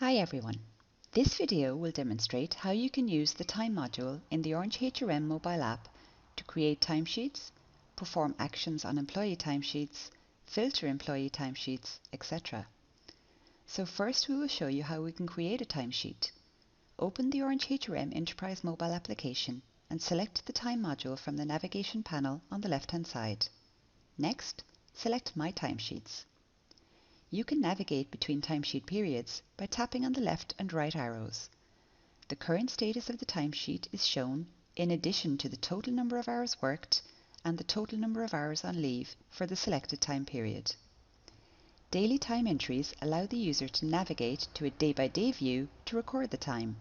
Hi everyone. This video will demonstrate how you can use the Time module in the OrangeHRM mobile app to create timesheets, perform actions on employee timesheets, filter employee timesheets, etc. So first we will show you how we can create a timesheet. Open the OrangeHRM Enterprise mobile application and select the Time module from the navigation panel on the left-hand side. Next, select My Timesheets. You can navigate between timesheet periods by tapping on the left and right arrows. The current status of the timesheet is shown in addition to the total number of hours worked and the total number of hours on leave for the selected time period. Daily time entries allow the user to navigate to a day-by-day view to record the time.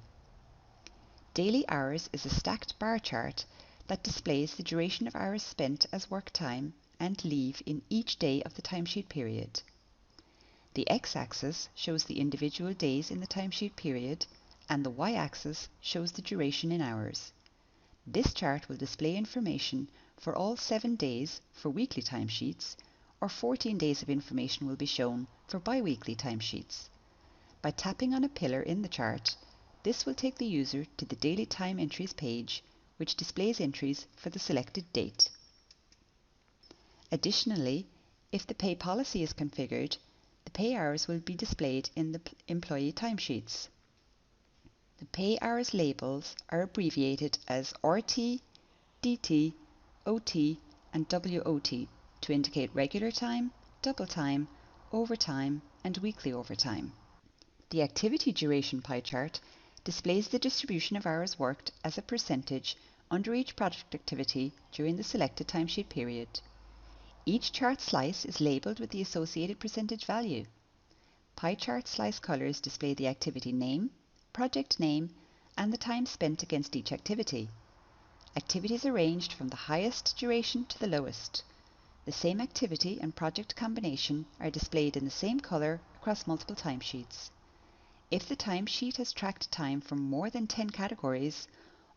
Daily hours is a stacked bar chart that displays the duration of hours spent as work time and leave in each day of the timesheet period. The x-axis shows the individual days in the timesheet period, and the y-axis shows the duration in hours. This chart will display information for all 7 days for weekly timesheets, or 14 days of information will be shown for bi-weekly timesheets. By tapping on a pillar in the chart, this will take the user to the Daily Time Entries page, which displays entries for the selected date. Additionally, if the pay policy is configured, the pay hours will be displayed in the employee timesheets. The pay hours labels are abbreviated as RT, DT, OT, and WOT to indicate regular time, double time, overtime, and weekly overtime. The activity duration pie chart displays the distribution of hours worked as a percentage under each project activity during the selected timesheet period. Each chart slice is labelled with the associated percentage value. Pie chart slice colours display the activity name, project name, and the time spent against each activity. Activities are ranged from the highest duration to the lowest. The same activity and project combination are displayed in the same colour across multiple timesheets. If the timesheet has tracked time from more than 10 categories,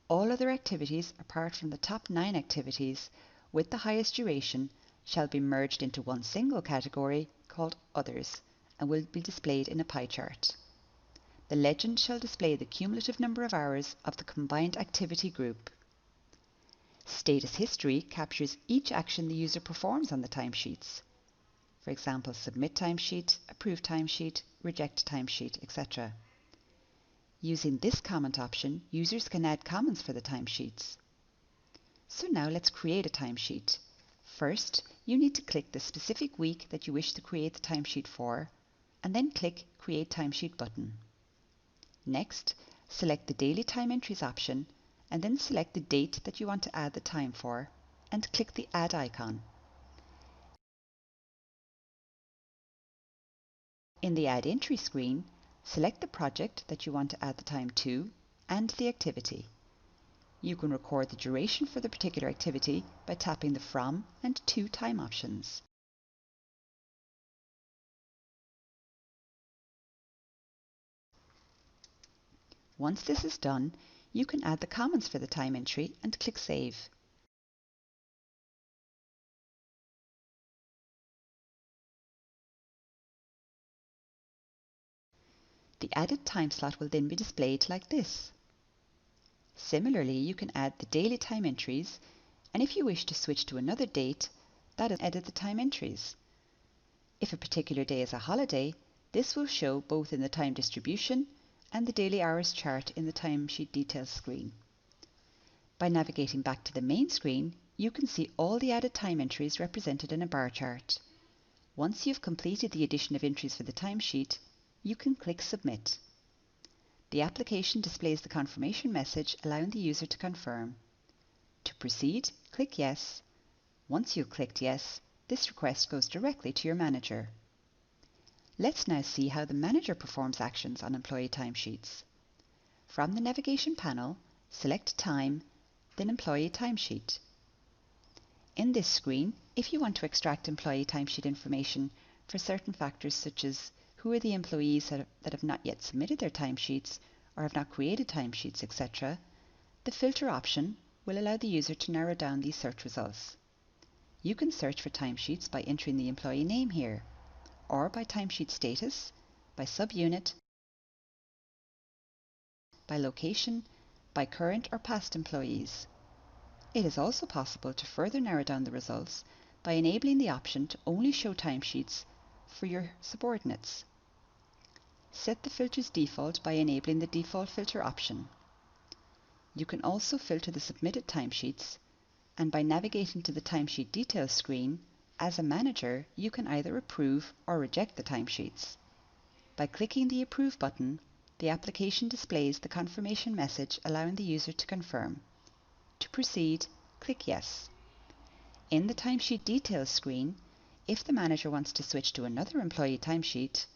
all other activities apart from the top 9 activities with the highest duration shall be merged into one single category called Others and will be displayed in a pie chart. The legend shall display the cumulative number of hours of the combined activity group. Status history captures each action the user performs on the timesheets. For example, submit timesheet, approve timesheet, reject timesheet, etc. Using this comment option, users can add comments for the timesheets. So now let's create a timesheet. First, you need to click the specific week that you wish to create the timesheet for, and then click Create Timesheet button. Next, select the Daily Time Entries option, and then select the date that you want to add the time for, and click the Add icon. In the Add Entry screen, select the project that you want to add the time to, and the activity. You can record the duration for the particular activity by tapping the From and To time options. Once this is done, you can add the comments for the time entry and click Save. The added time slot will then be displayed like this. Similarly, you can add the daily time entries, and if you wish to switch to another date, that is, edit the time entries. If a particular day is a holiday, this will show both in the time distribution and the daily hours chart in the timesheet details screen. By navigating back to the main screen, you can see all the added time entries represented in a bar chart. Once you've completed the addition of entries for the timesheet, you can click Submit. The application displays the confirmation message allowing the user to confirm. To proceed, click Yes. Once you've clicked Yes, this request goes directly to your manager. Let's now see how the manager performs actions on employee timesheets. From the navigation panel, select Time, then Employee Timesheet. In this screen, if you want to extract employee timesheet information for certain factors such as who are the employees that have not yet submitted their timesheets or have not created timesheets, etc., the filter option will allow the user to narrow down these search results. You can search for timesheets by entering the employee name here, or by timesheet status, by subunit, by location, by current or past employees. It is also possible to further narrow down the results by enabling the option to only show timesheets for your subordinates. Set the filter's default by enabling the default filter option. You can also filter the submitted timesheets, and by navigating to the timesheet details screen, as a manager, you can either approve or reject the timesheets. By clicking the Approve button, the application displays the confirmation message allowing the user to confirm. To proceed, click Yes. In the timesheet details screen, if the manager wants to switch to another employee timesheet,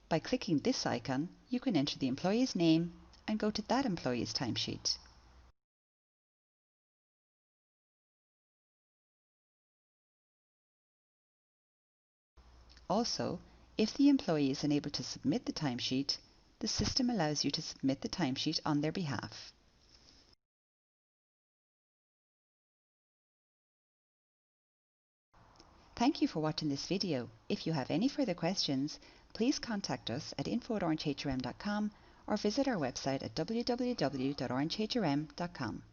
by clicking this icon, you can enter the employee's name and go to that employee's timesheet. Also, if the employee is unable to submit the timesheet, the system allows you to submit the timesheet on their behalf. Thank you for watching this video. If you have any further questions, please contact us at info@orangehrm.com or visit our website at www.orangehrm.com.